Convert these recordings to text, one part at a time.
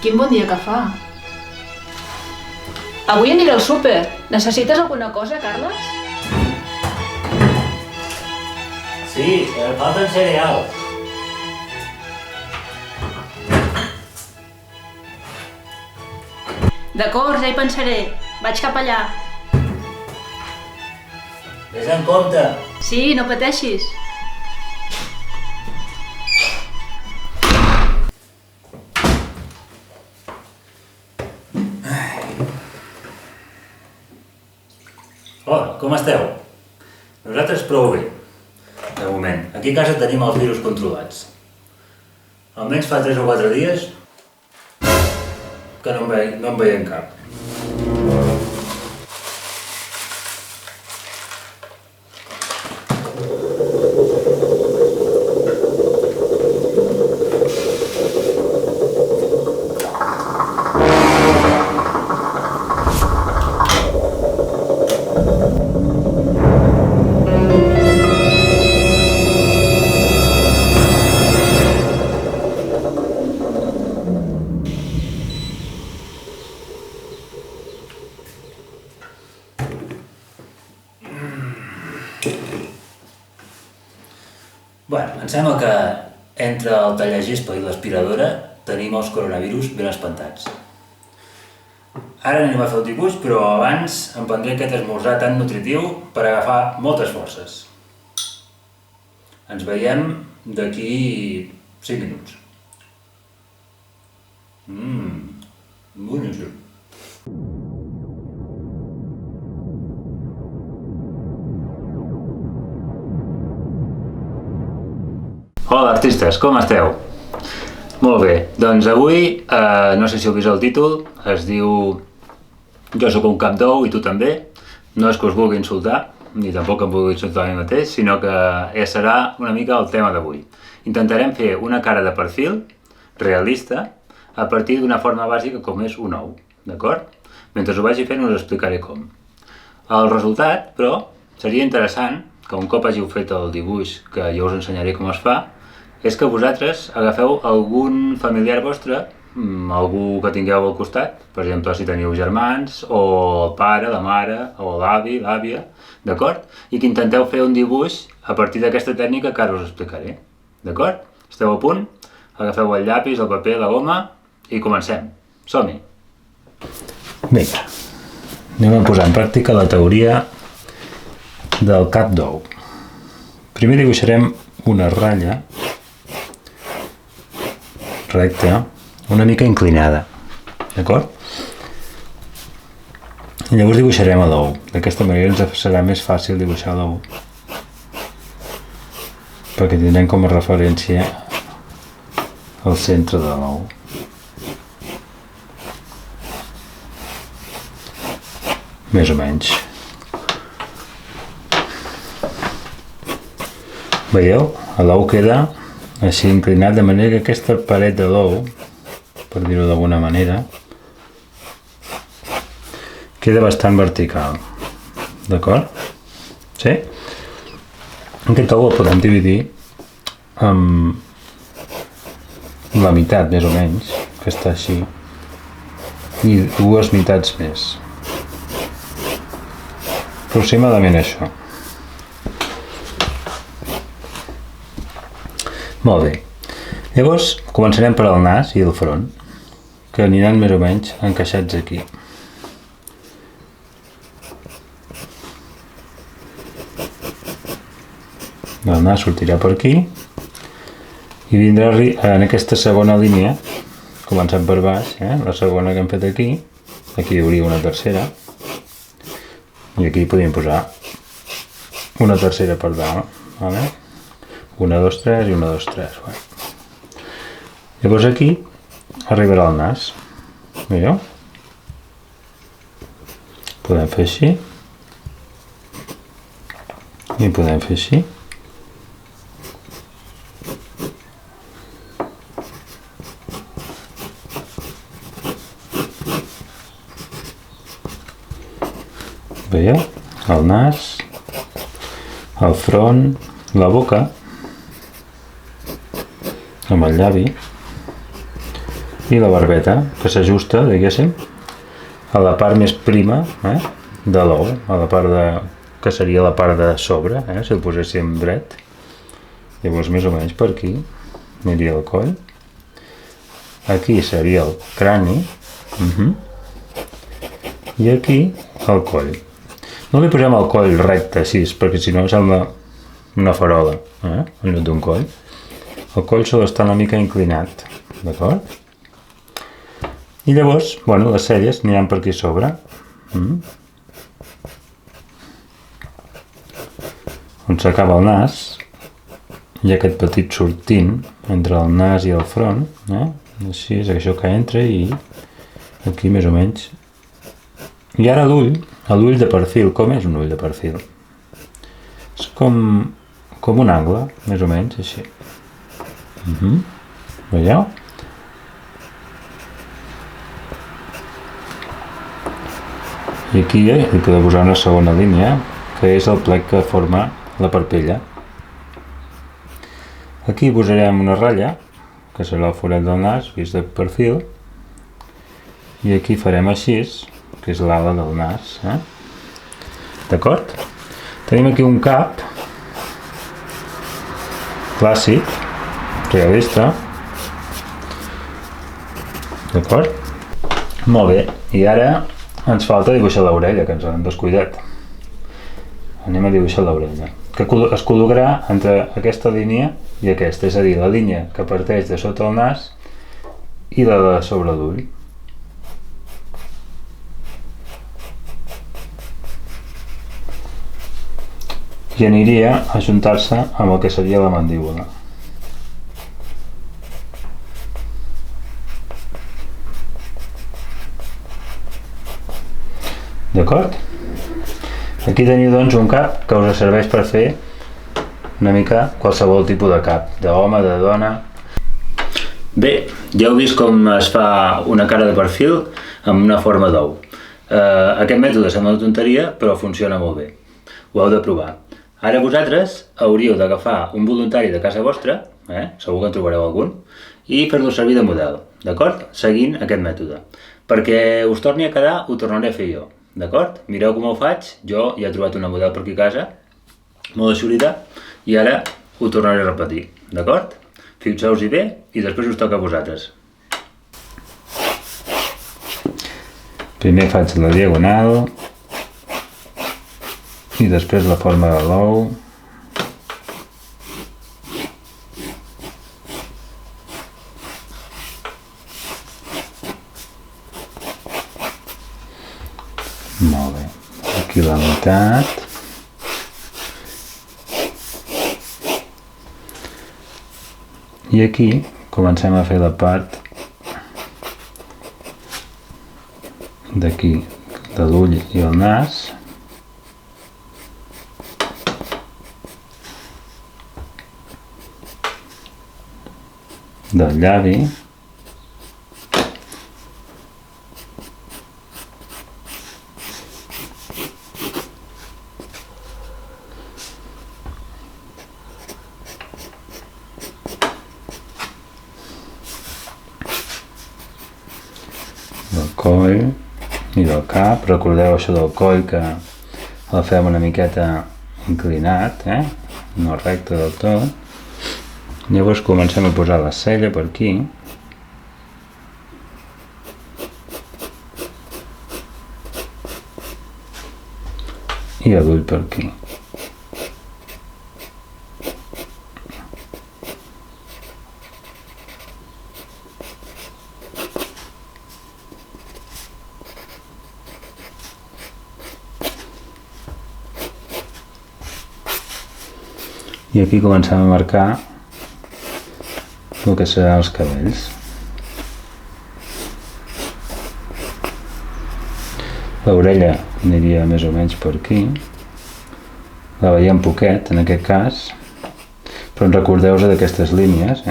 Quin bon dia que fa. Avui aniré al súper. Necessites alguna cosa, Carles? Sí, falten cereals. D'acord, ja hi pensaré. Vaig cap allà. Vés en compte. Sí, no pateixis. Hola, com esteu? Nosaltres prou bé, de moment. Aquí a casa tenim els virus controlats. Almenys fa 3 o 4 dies que no en veiem cap. Bueno, em sembla que entre el tallagespa i l'aspiradora tenim els coronavirus ben espantats. Ara anem a fer el dibuix, però abans em prendré aquest esmorzar tan nutritiu per agafar moltes forces. Ens veiem d'aquí 5 minuts. Boníssim. Hola artistes, com esteu? Molt bé, doncs avui, no sé si heu vist el títol, es diu Jo sóc un cap d'ou i tu també. No és que us vulgui insultar, ni tampoc em vulgui insultar a mi mateix, sinó que serà una mica el tema d'avui. Intentarem fer una cara de perfil realista a partir d'una forma bàsica com és un ou, d'acord? Mentre ho vagi fent us explicaré com. El resultat, però, seria interessant que un cop hàgiu fet el dibuix, que jo us ensenyaré com es fa, és que vosaltres agafeu algun familiar vostre, algú que tingueu al costat, per exemple si teniu germans, o el pare, la mare, o l'avi, l'àvia, d'acord? I que intenteu fer un dibuix a partir d'aquesta tècnica que ara us explicaré, d'acord? Esteu a punt? Agafeu el llapis, el paper, la goma i comencem. Som-hi! Vinga, anem a posar en pràctica la teoria del cap d'ou. Primer dibuixarem una ratlla recta, una mica inclinada, d'acord? I llavors dibuixarem l'ou. D'aquesta manera ens serà més fàcil dibuixar l'ou, perquè tindrem com a referència el centre de l'ou. Més o menys. Veieu? L'ou queda així inclinat, de manera que aquesta paret de l'ou, per dir-ho d'alguna manera, queda bastant vertical. D'acord? Sí? Aquest ou el podem dividir amb la meitat, més o menys, que està així, i 2 meitats més. Aproximadament això. Molt bé. Llavors començarem per al nas i el front, que aniran més o menys encaixats aquí. El nas sortirà per aquí i vindrà en aquesta segona línia, començant per baix, la segona que hem fet aquí hi hauria una tercera i aquí podríem posar una tercera per dalt. 1, 2, 3 i 1, 2, 3. Bueno. Llavors aquí arribarà el nas. Veieu? Podem fer així. I podem fer així. Veieu? El nas, el front, la boca, amb el llavi i la barbeta, que s'ajusta, diguéssim, a la part més prima de l'ou, a la part que seria la part de sobre, si el poséssim dret. Llavors més o menys per aquí aniria el coll. Aquí seria el crani. I aquí el coll. No li posem el coll recte així, perquè si no sembla una farola, en lloc d'un coll. El coll sol estar una mica inclinat, d'acord? I llavors, bueno, les celles aniran per aquí sobre. On s'acaba el nas, hi ha aquest petit sortint entre el nas i el front, així és això que entra i aquí més o menys. I ara l'ull de perfil, com és un ull de perfil? És com un angle, més o menys, així. Veieu? I aquí hi podeu posar una segona línia, que és el plec que forma la parpella. Aquí posarem una ratlla, que serà el forat del nas, vist de perfil, i aquí farem així, que és l'ala del nas. D'acord? Tenim aquí un cap clàssic, realista. D'acord? Molt bé, i ara ens falta dibuixar l'orella, que ens hem descuidat. Anem a dibuixar l'orella, que es col·locarà entre aquesta línia i aquesta, és a dir, la línia que parteix de sota el nas i la de sobre l'ull. I aniria a ajuntar-se amb el que seria la mandíbula. D'acord? Aquí teniu doncs un cap que us serveix per fer una mica qualsevol tipus de cap, d'home, de dona. Bé, ja heu vist com es fa una cara de perfil amb una forma d'ou. Aquest mètode sembla una tonteria, però funciona molt bé. Ho heu de provar. Ara vosaltres hauríeu d'agafar un voluntari de casa vostra, segur que en trobareu algun, i fer-lo servir de model, d'acord? Seguint aquest mètode. Perquè us torni a quedar, ho tornaré a fer jo. D'acord? Mireu com ho faig, jo ja he trobat una model per aquí a casa, molt eixorida, i ara ho tornaré a repetir, d'acord? Fixeu-vos-hi bé i després us toca a vosaltres. Primer faig la diagonal i després la forma de l'ou. Molt bé, aquí la meitat. I aquí comencem a fer la part d'aquí, de l'ull i el nas. Del llavi. Del coll i del cap. Recordeu això del coll, que el fem una miqueta inclinat, no recte del tot. Llavors comencem a posar la cella per aquí. I l'ull per aquí. I aquí comencem a marcar el que seran els cabells. L'orella aniria més o menys per aquí. La veiem poquet, en aquest cas, però recordeu-vos d'aquestes línies,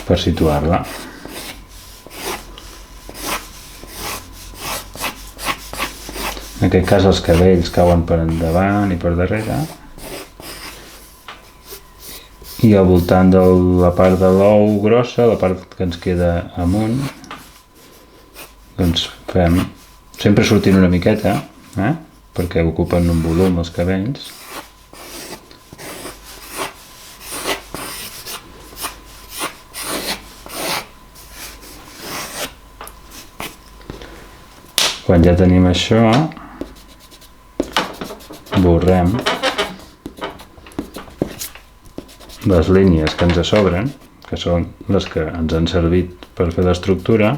per situar-la. En aquest cas els cabells cauen per endavant i per darrere. I al voltant de la part de l'ou grossa, la part que ens queda amunt, doncs fem, sempre sortint una miqueta, perquè ocupen un volum els cabells. Quan ja tenim això, borrem les línies que ens sobren, que són les que ens han servit per fer l'estructura,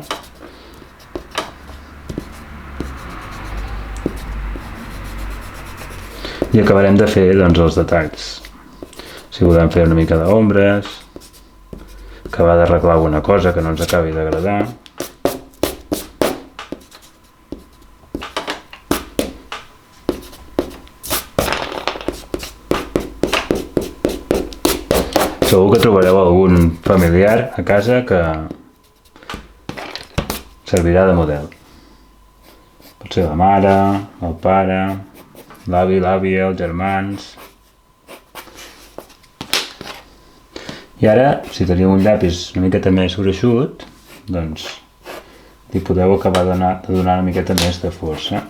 i acabarem de fer els detalls. Si volem fer una mica d'ombres, acabar d'arreglar alguna cosa que no ens acabi d'agradar. Segur que trobareu algun familiar a casa que servirà de model. Pot ser la mare, el pare, l'avi, l'àvia, els germans. I ara, si teniu un llapis una miqueta més gruixut, doncs li podeu acabar de donar una miqueta més de força.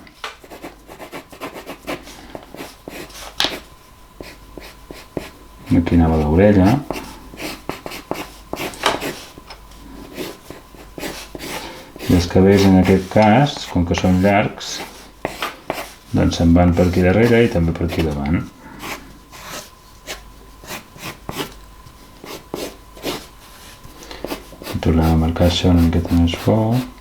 Aquí anava l'orella. I els cabells en aquest cas, com que són llargs, doncs se'n van per aquí darrere i també per aquí davant. I tornem a marcar això una miqueta més fort.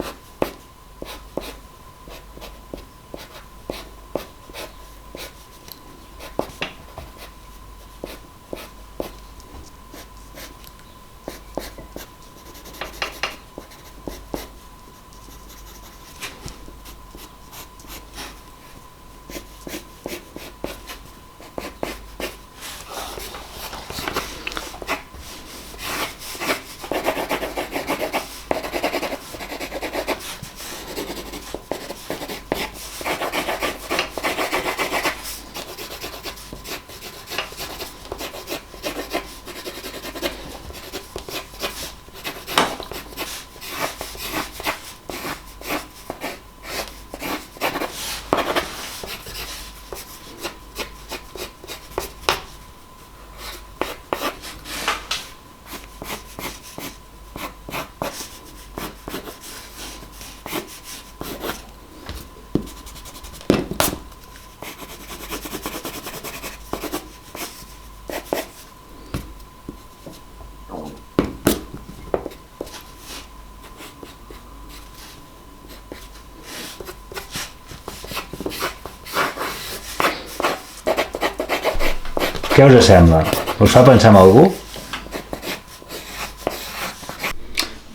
Què us sembla? Us fa pensar en algú?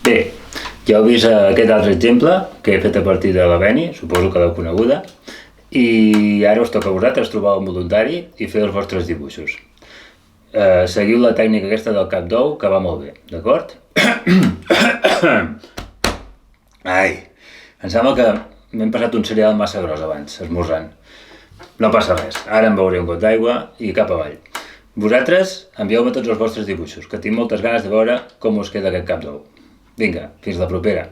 Bé, ja heu vist aquest altre exemple que he fet a partir de la Beni, suposo que l'heu coneguda, i ara us toca a vosaltres trobar un voluntari i fer els vostres dibuixos. Seguiu la tècnica aquesta del cap d'ou, que va molt bé, d'acord? Ai, em sembla que m'hem passat un cereal massa gros abans, esmorzant. No passa res, ara em beuré un got d'aigua i cap avall. Vosaltres envieu-me tots els vostres dibuixos, que tinc moltes ganes de veure com us queda aquest cap d'ou. Vinga, fins la propera.